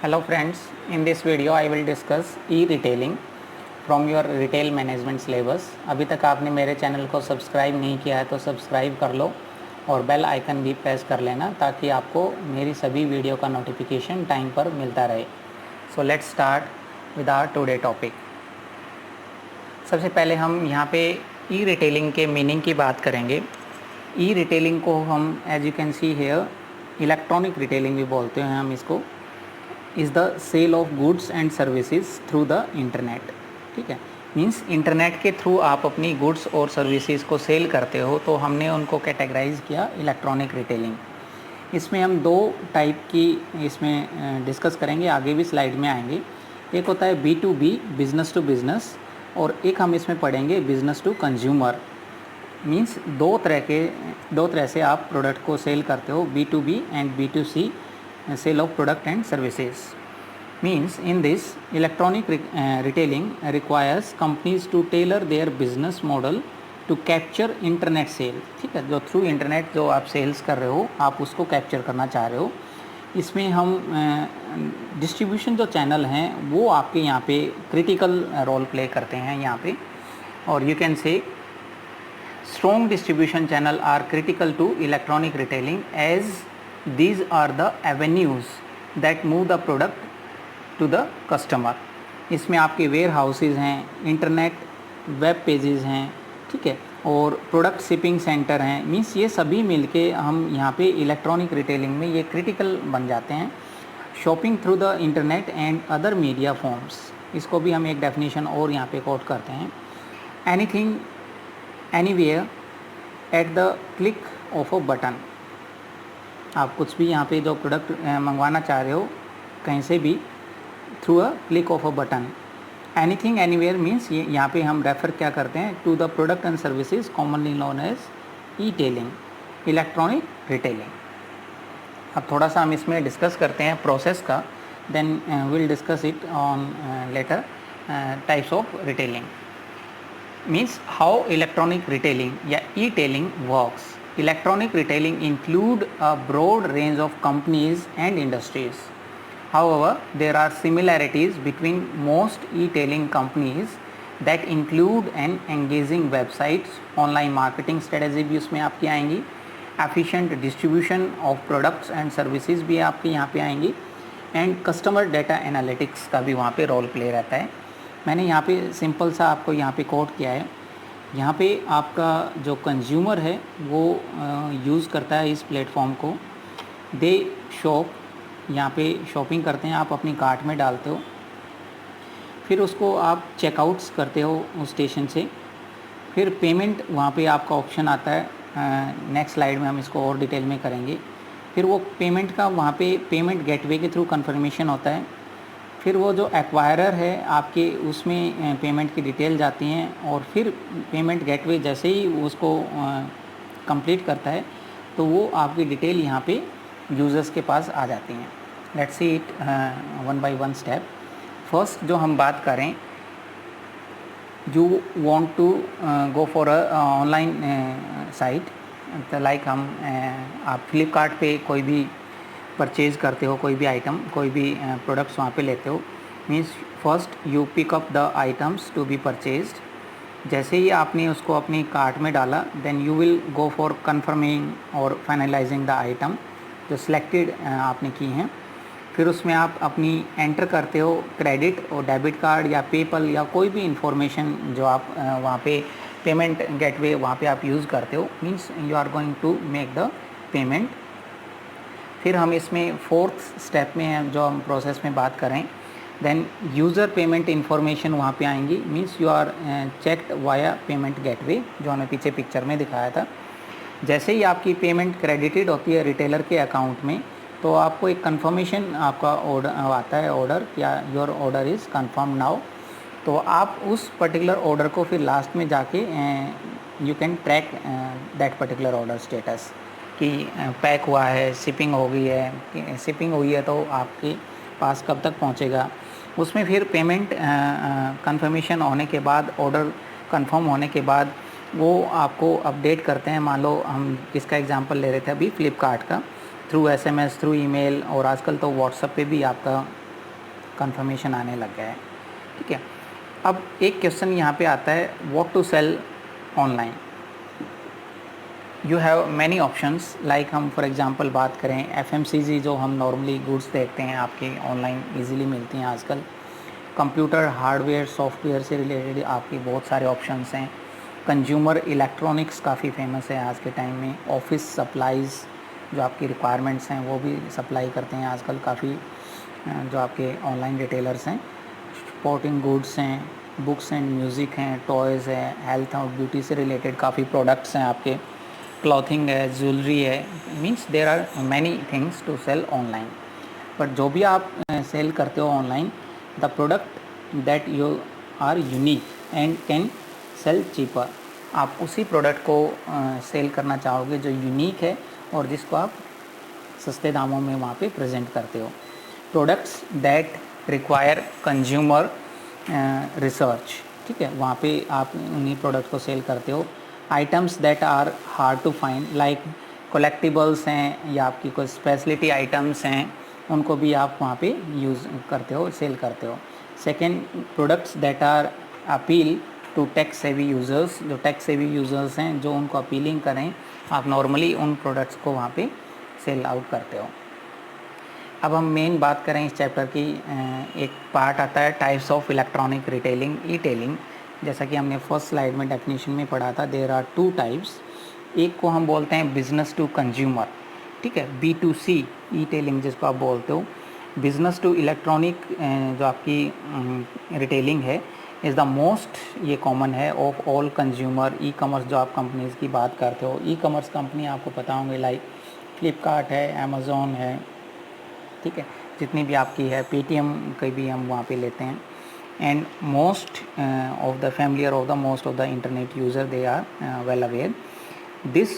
Hello friends, in this video I will discuss e-retailing from your retail management syllabus। अभी तक आपने मेरे channel को सब्सक्राइब नहीं किया है तो सब्सक्राइब कर लो और बेल आइकन भी प्रेस कर लेना ताकि आपको मेरी सभी वीडियो का नोटिफिकेशन टाइम पर मिलता रहे। So let's start with our today topic. सबसे पहले हम यहाँ पे ई-रिटेलिंग के मीनिंग की बात करेंगे। ई-रिटेलिंग को हम as you can see here electronic retailing भी बोलते हैं हम इसको। Is the sale of goods and services through the internet. ठीक है, मीन्स इंटरनेट के थ्रू आप अपनी गुड्स और सर्विसेज को सेल करते हो, तो हमने उनको कैटेगराइज किया इलेक्ट्रॉनिक रिटेलिंग। इसमें हम दो टाइप की इसमें डिस्कस करेंगे, आगे भी स्लाइड में आएंगे। एक होता है B2B, बिजनेस टू बिजनेस, और एक हम इसमें पढ़ेंगे बिजनेस टू कंज्यूमर। मीन्स दो तरह से आप प्रोडक्ट को सेल करते हो, B2B and B2C sale of product and services. Means in this electronic retailing requires companies to tailor their business model to capture internet sale। ठीक है, जो थ्रू इंटरनेट जो आप सेल्स कर रहे हो आप उसको कैप्चर करना चाह रहे हो। इसमें हम डिस्ट्रीब्यूशन जो चैनल हैं वो आपके यहाँ पे क्रिटिकल रोल प्ले करते हैं यहाँ पे। और you can say strong distribution channel are critical to electronic retailing as these are the avenues that move the product to the customer। इसमें आपके वेयर हाउसेज हैं, इंटरनेट वेब पेजेस हैं, ठीक है, और प्रोडक्ट शिपिंग सेंटर हैं। Means ये सभी मिलके हम यहाँ पे इलेक्ट्रॉनिक रिटेलिंग में ये क्रिटिकल बन जाते हैं। Shopping through the internet and other media forms, इसको भी हम एक डेफिनेशन और यहाँ पे कोट करते हैं। Anything anywhere at the click of a button. आप कुछ भी यहाँ पे जो प्रोडक्ट मंगवाना चाह रहे हो कहीं से भी through a click of a button. Anything anywhere means ये यहाँ पे हम रेफ़र क्या करते हैं to the product and services commonly known as e tailing, electronic retailing. अब थोड़ा सा हम इसमें डिस्कस करते हैं प्रोसेस का, then will discuss it on later types of retailing. Means how electronic retailing या e tailing works. Electronic retailing include a broad range of companies and industries. However, there are similarities between most e-tailing companies that include an engaging websites, online marketing strategy भी उसमें आपकी आएंगी, efficient distribution of products and services भी आपके यहाँ पे आएंगी, and customer data analytics का भी वहाँ पे रोल प्ले रहता है। मैंने यहाँ पे सिंपल सा आपको यहाँ पे कोट किया है। यहाँ पे आपका जो कंज्यूमर है वो यूज़ करता है इस प्लेटफॉर्म को। दे शॉप, यहाँ पे शॉपिंग करते हैं, आप अपनी कार्ट में डालते हो, फिर उसको आप चेकआउट्स करते हो उस स्टेशन से, फिर पेमेंट वहाँ पे आपका ऑप्शन आता है। नेक्स्ट स्लाइड में हम इसको और डिटेल में करेंगे। फिर वो पेमेंट का वहाँ पे पेमेंट गेटवे के थ्रू कन्फर्मेशन होता है। फिर वो जो एक्वायरर है आपके उसमें पेमेंट की डिटेल जाती हैं, और फिर पेमेंट गेटवे जैसे ही उसको कंप्लीट करता है तो वो आपकी डिटेल यहाँ पे यूज़र्स के पास आ जाती हैं। Let's see it one by one step. First जो हम बात करें, you want to go for a online site, like हम आप फ्लिपकार्ट पे कोई भी परचेज़ करते हो, कोई भी आइटम, कोई भी प्रोडक्ट्स वहाँ पे लेते हो। Means first you pick up the items to be purchased. जैसे ही आपने उसको अपनी कार्ट में डाला, then you will go for confirming और फाइनलाइजिंग द आइटम जो सिलेक्टेड आपने की हैं। फिर उसमें आप अपनी एंटर करते हो क्रेडिट और डेबिट कार्ड या पेपल या कोई भी इंफॉर्मेशन जो आप वहाँ पे पेमेंट गेटवे वहाँ पे आप यूज़ करते हो। Means you are going to make the payment. फिर हम इसमें फोर्थ स्टेप में जो हम प्रोसेस में बात करें, देन यूज़र पेमेंट इन्फॉर्मेशन वहाँ पे आएंगी। Means you are checked via payment gateway, जो हमें पीछे पिक्चर में दिखाया था। जैसे ही आपकी पेमेंट क्रेडिटेड होती है रिटेलर के अकाउंट में, तो आपको एक कंफर्मेशन आपका ऑर्डर आता है, ऑर्डर या your order is confirm now. तो आप उस पर्टिकुलर ऑर्डर को फिर लास्ट में जाके you can track that particular order status कि पैक हुआ है, शिपिंग हो गई है, शिपिंग हुई है तो आपके पास कब तक पहुंचेगा। उसमें फिर पेमेंट कंफर्मेशन होने के बाद, ऑर्डर कंफर्म होने के बाद वो आपको अपडेट करते हैं। मान लो हम किसका एग्जांपल ले रहे थे अभी, फ्लिपकार्ट का, थ्रू SMS, थ्रू ईमेल, और आजकल तो व्हाट्सएप पे भी आपका कंफर्मेशन आने लग गया है, ठीक है। अब एक क्वेश्चन यहाँ पे आता है, what to sell online. You have many options, like हम फॉर एग्जांपल बात करें एफएमसीजी, जो हम नॉर्मली गुड्स देखते हैं आपके ऑनलाइन इजीली मिलती हैं आजकल। कंप्यूटर हार्डवेयर सॉफ्टवेयर से रिलेटेड आपके बहुत सारे ऑप्शंस हैं। कंज्यूमर इलेक्ट्रॉनिक्स काफ़ी फेमस है आज के टाइम में। ऑफिस सप्लाइज़ जो आपकी रिक्वायरमेंट्स हैं वो भी सप्लाई करते हैं आजकल काफ़ी जो आपके ऑनलाइन रिटेलर्स हैं। स्पोर्टिंग गुड्स हैं, बुक्स एंड म्यूज़िक हैं, टॉयज़ है, हेल्थ और ब्यूटी से रिलेटेड काफ़ी प्रोडक्ट्स हैं आपके, क्लॉथिंग है, ज्वेलरी है। Means there are many things to sell online. But जो भी आप सेल करते हो online, the product that you are unique and can sell cheaper, आप उसी प्रोडक्ट को सेल करना चाहोगे जो यूनिक है और जिसको आप सस्ते दामों में वहाँ पे प्रेजेंट करते हो। Products that require consumer research, ठीक है, वहाँ पे आप उन्हीं प्रोडक्ट को सेल करते हो। Items that are hard to find, like collectibles हैं या आपकी कोई स्पेशलिटी आइटम्स हैं, उनको भी आप वहाँ पे यूज़ करते हो, सेल करते हो। Second, products that are appeal to tech savvy users, जो टेक सेवी यूज़र्स हैं जो उनको अपीलिंग करें, आप नॉर्मली उन प्रोडक्ट्स को वहाँ पे सेल आउट करते हो। अब हम मेन बात करें इस चैप्टर की, एक पार्ट आता है types of electronic retailing, e tailing. जैसा कि हमने फर्स्ट स्लाइड में डेफिनेशन में पढ़ा था, देयर आर टू टाइप्स। एक को हम बोलते हैं बिजनेस टू कंज्यूमर, ठीक है, B2C ई टेलिंग जिसको आप बोलते हो। बिजनेस टू इलेक्ट्रॉनिक जो आपकी रिटेलिंग है इज़ द मोस्ट, ये कॉमन है, of all consumer e commerce. जो आप कंपनीज़ की बात करते हो, ई कॉमर्स कंपनी आपको पता होंगे, लाइक फ्लिपकार्ट है, अमेज़ॉन है, ठीक है, जितनी भी आपकी है, पेटीएम कहीं भी हम वहाँ पे लेते हैं। And most of the familiar of the most of the internet user, they are well aware. This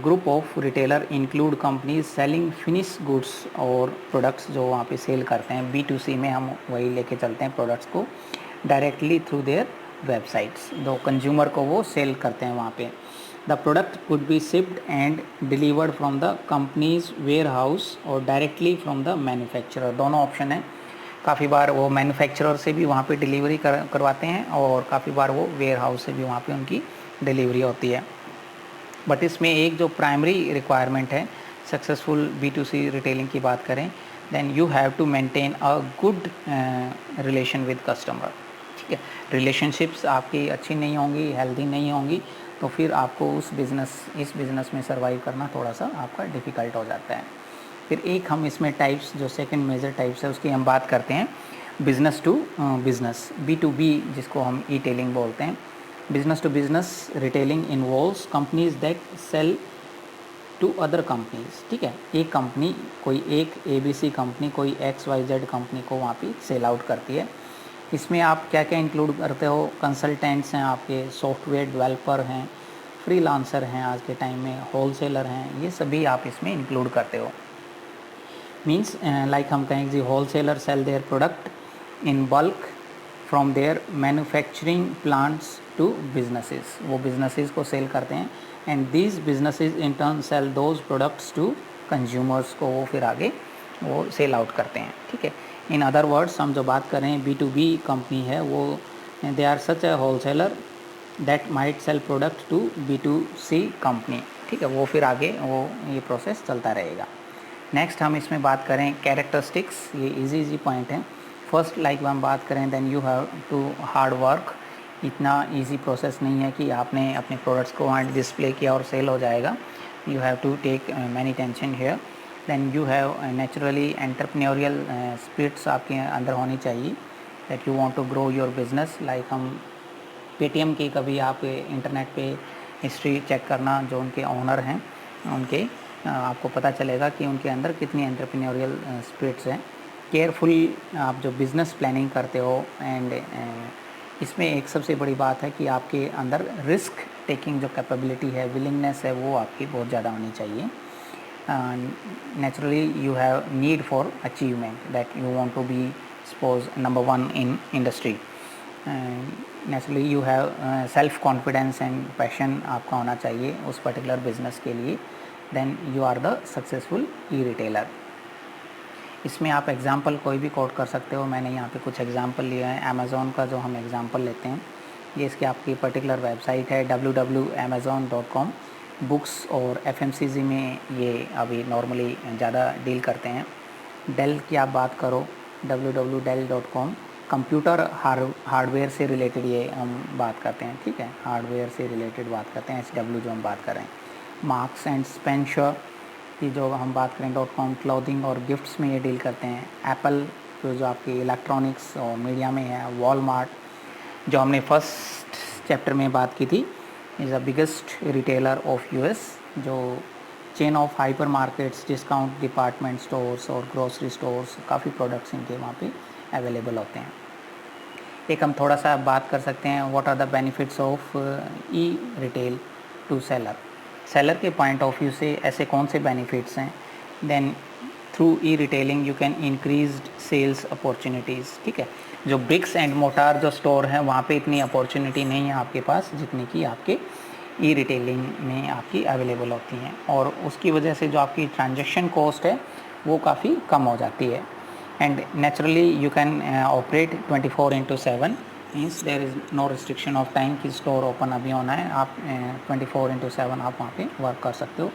group of retailer include companies selling finish goods और प्रोडक्ट्स जो वहाँ पे सेल करते हैं। B2C में हम वही लेके चलते हैं प्रोडक्ट्स को डायरेक्टली थ्रू देयर वेबसाइट्स, जो कंज्यूमर को वो सेल करते हैं वहाँ पे। The product could be shipped and delivered from the companies warehouse और डायरेक्टली फ्रॉम द मैन्युफैक्चरर, दोनों ऑप्शन है। काफ़ी बार वो मैन्युफैक्चरर से भी वहाँ पे डिलीवरी करवाते हैं और काफ़ी बार वो वेयर हाउस से भी वहाँ पे उनकी डिलीवरी होती है। बट इसमें एक जो प्राइमरी रिक्वायरमेंट है, सक्सेसफुल B2C रिटेलिंग की बात करें, then you have to maintain a good relation with customer, ठीक है। रिलेशनशिप्स आपकी अच्छी नहीं होंगी, हेल्दी नहीं होंगी, तो फिर आपको इस बिज़नेस में सर्वाइव करना थोड़ा सा आपका डिफ़िकल्ट हो जाता है। फिर एक हम इसमें टाइप्स, जो सेकंड मेजर टाइप्स है उसकी हम बात करते हैं, बिज़नेस टू बिज़नेस, B2B जिसको हम ई टेलिंग बोलते हैं। Business to business retailing involves companies that sell to other companies, ठीक है। एक कंपनी, कोई एक ABC कंपनी कोई XYZ कंपनी को वहाँ पे सेल आउट करती है। इसमें आप क्या क्या इंक्लूड करते हो, कंसल्टेंट्स हैं आपके, सॉफ्टवेयर डेवलपर हैं, फ्रीलांसर हैं आज के टाइम में, होलसेलर हैं, ये सभी आप इसमें इंक्लूड करते हो। मीन्स लाइक हम कहेंगे जी wholesaler sell their product in bulk from their manufacturing plants to businesses, वो बिजनेसेस को सेल करते हैं and these businesses in turn sell those products to consumers को वो फिर आगे वो सेल आउट करते हैं, ठीक है। इन अदर वर्ड्स हम जो बात करें B2B कंपनी है, वो they are such a wholesaler that might sell product to B2C company, ठीक है, वो फिर आगे वो ये प्रोसेस चलता रहेगा। नेक्स्ट हम इसमें बात करें कैरेक्टरिस्टिक्स, ये इजी पॉइंट हैं। फर्स्ट लाइक हम बात करें, then you have to hard work, इतना इजी प्रोसेस नहीं है कि आपने अपने प्रोडक्ट्स को वहाँ डिस्प्ले किया और सेल हो जाएगा। You have to take many tension here. Then you have naturally entrepreneurial spirits आपके अंदर होनी चाहिए, that you want to grow your business. Like हम पेटीएम की कभी आप इंटरनेट पे हिस्ट्री चेक करना, जो उनके ओनर हैं उनके, आपको पता चलेगा कि उनके अंदर कितनी एंटरप्रेन्योरियल स्पिरिट्स हैं। केयरफुल आप जो बिज़नेस प्लानिंग करते हो, एंड इसमें एक सबसे बड़ी बात है कि आपके अंदर रिस्क टेकिंग जो कैपेबिलिटी है, विलिंगनेस है, वो आपकी बहुत ज़्यादा होनी चाहिए। Naturally you have need for achievement that you want to be suppose number 1 in industry. Naturally you have self confidence and passion आपका होना चाहिए उस पर्टिकुलर बिजनेस के लिए, then you are the successful e retailer. इसमें आप example कोई भी कोट कर सकते हो। मैंने यहाँ पे कुछ एग्जांपल लिए हैं। अमेज़ॉन का जो हम एग्जांपल लेते हैं, ये इसकी आपकी पर्टिकुलर वेबसाइट है www.amazon.com। बुक्स और FMCG में ये अभी नॉर्मली ज़्यादा डील करते हैं। डेल की आप बात करो, www.dell.com। कंप्यूटर हार्डवेयर से रिलेटेड ये हम बात करते हैं, ठीक है, हार्डवेयर से रिलेटेड बात करते हैं, SW जो हम बात कर रहे हैं। मार्क्स एंड स्पेंसर की जो हम बात करें .com, क्लॉथिंग और गिफ्ट्स में ये डील करते हैं। एप्पल जो आपकी इलेक्ट्रॉनिक्स और मीडिया में है। वॉलमार्ट जो हमने फर्स्ट चैप्टर में बात की थी, is the biggest retailer of US, जो chain of hyper markets, discount department stores और ग्रोसरी स्टोर्स, काफ़ी प्रोडक्ट्स इनके वहाँ पे अवेलेबल होते हैं। एक हम थोड़ा सा बात कर सकते हैं, what are the benefits of e retail to seller. Seller के पॉइंट ऑफ व्यू से ऐसे कौन से बेनिफिट्स हैं? Then through e retailing you can increase sales opportunities, ठीक है। जो ब्रिक्स एंड मोटार जो स्टोर हैं वहाँ पे इतनी अपॉर्चुनिटी नहीं है आपके पास जितनी कि आपके ई रिटेलिंग में आपकी अवेलेबल होती हैं, और उसकी वजह से जो आपकी ट्रांजैक्शन कॉस्ट है वो काफ़ी कम हो जाती है। And naturally you can operate 24/7, means there is no restriction of time कि स्टोर ओपन अभी होना है, आप 24/7 आप वहाँ पे वर्क कर सकते हो।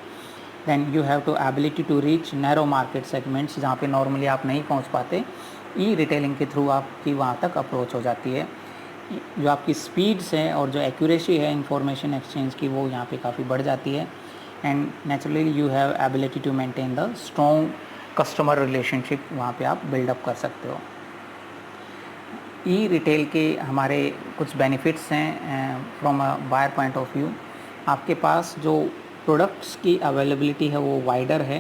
Then you have to ability to reach narrow market segments, जहाँ पे नॉर्मली आप नहीं पहुँच पाते, ई रिटेलिंग के थ्रू आपकी वहाँ तक अप्रोच हो जाती है। जो आपकी स्पीड्स है और जो एक्यूरेसी है इंफॉर्मेशन एक्सचेंज की, वो यहाँ पे काफ़ी बढ़ जाती है। And naturally you have ability to maintain the strong customer relationship, वहाँ पे आप बिल्डअप कर सकते हो। ई रिटेल के हमारे कुछ बेनिफिट्स हैं from a buyer point of view. आपके पास जो प्रोडक्ट्स की अवेलेबिलिटी है वो वाइडर है,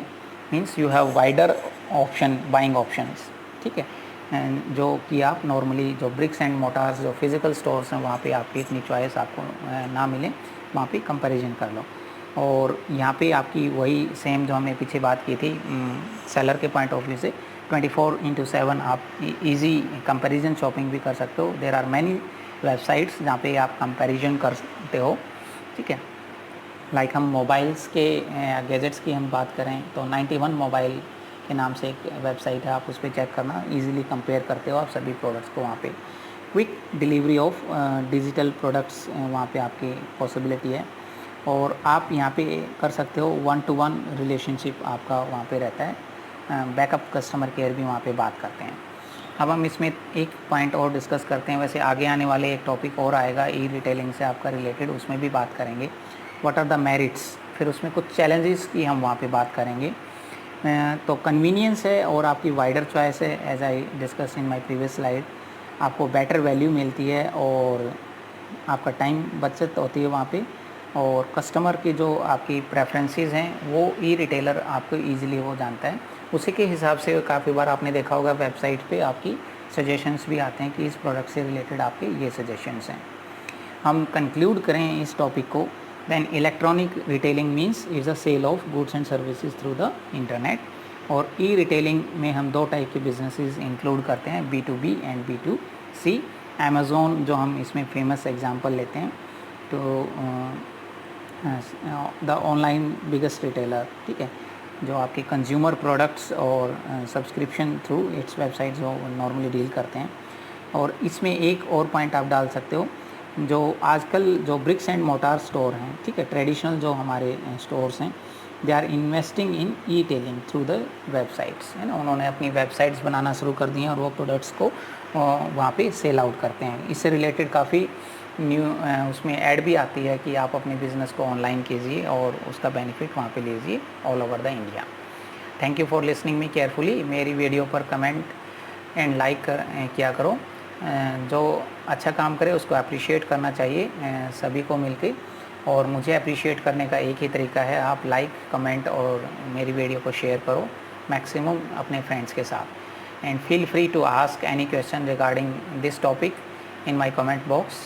means you have wider option, buying options, ठीक है। एंड जो कि आप नॉर्मली जो ब्रिक्स एंड मोटार्स जो फिज़िकल स्टोर्स हैं वहाँ पे आपकी इतनी चॉइस आपको ना मिले, वहाँ पे कंपैरिजन कर लो। और यहाँ पे आपकी वही सेम जो हमने पीछे बात की थी सेलर के पॉइंट ऑफ व्यू से, 24/7 आप इजी कंपैरिजन शॉपिंग भी कर सकते हो। देयर आर मैनी वेबसाइट्स जहाँ पे आप कंपैरिजन कर सकते हो, ठीक है। लाइक हम मोबाइल्स के गैजेट्स की हम बात करें तो 91 मोबाइल के नाम से एक वेबसाइट है, आप उस पर चेक करना, इजीली कंपेयर करते हो आप सभी प्रोडक्ट्स को वहाँ पे। Quick delivery of digital products वहाँ पे आपकी पॉसिबिलिटी है, और आप यहाँ पे कर सकते हो 1-to-1 रिलेशनशिप आपका वहाँ पे रहता है। बैकअप कस्टमर केयर भी वहाँ पे बात करते हैं। अब हम इसमें एक पॉइंट और डिस्कस करते हैं, वैसे आगे आने वाले एक टॉपिक और आएगा ई रिटेलिंग से आपका रिलेटेड, उसमें भी बात करेंगे व्हाट आर द मेरिट्स, फिर उसमें कुछ चैलेंजेस की हम वहाँ पे बात करेंगे। तो कन्वीनियंस है और आपकी वाइडर चॉइस है, as I discuss in my previous slide. आपको बेटर वैल्यू मिलती है और आपका टाइम बचत होती है वहाँ पे, और कस्टमर की जो आपकी प्रेफरेंसेस हैं वो ई रिटेलर आपको ईजिली वो जानता है, उसी के हिसाब से काफ़ी बार आपने देखा होगा वेबसाइट पे आपकी सजेशंस भी आते हैं कि इस प्रोडक्ट से रिलेटेड आपके ये सजेशंस हैं। हम कंक्लूड करें इस टॉपिक को, then electronic retailing means is a sale of goods and services through the internet. और ई रिटेलिंग में हम दो टाइप के बिजनेसेस इंक्लूड करते हैं, B2B एंड B2C। अमेज़ॉन जो हम इसमें फेमस एग्जांपल लेते हैं, तो द ऑनलाइन बिगेस्ट रिटेलर, ठीक है, जो आपके कंज्यूमर प्रोडक्ट्स और सब्सक्रिप्शन थ्रू इट्स वेबसाइट जो नॉर्मली डील करते हैं। और इसमें एक और पॉइंट आप डाल सकते हो, जो आजकल जो ब्रिक्स एंड मोटार स्टोर हैं, ठीक है, ट्रेडिशनल जो हमारे स्टोर्स हैं, they are investing in e tailing through the websites, है ना। उन्होंने अपनी वेबसाइट्स बनाना शुरू कर दी हैं और वो प्रोडक्ट्स को वहाँ पे सेल आउट करते हैं। इससे रिलेटेड काफ़ी न्यू उसमें ऐड भी आती है कि आप अपने बिज़नेस को ऑनलाइन कीजिए और उसका बेनिफिट वहाँ पे लीजिए all over the India. Thank you for listening me carefully. मेरी वीडियो पर कमेंट एंड लाइक किया करो। जो अच्छा काम करे उसको अप्रिशिएट करना चाहिए सभी को मिलके, और मुझे अप्रिशिएट करने का एक ही तरीका है, आप लाइक, कमेंट और मेरी वीडियो को शेयर करो मैक्सिमम अपने फ्रेंड्स के साथ। And feel free to ask any question regarding this topic in my comment box.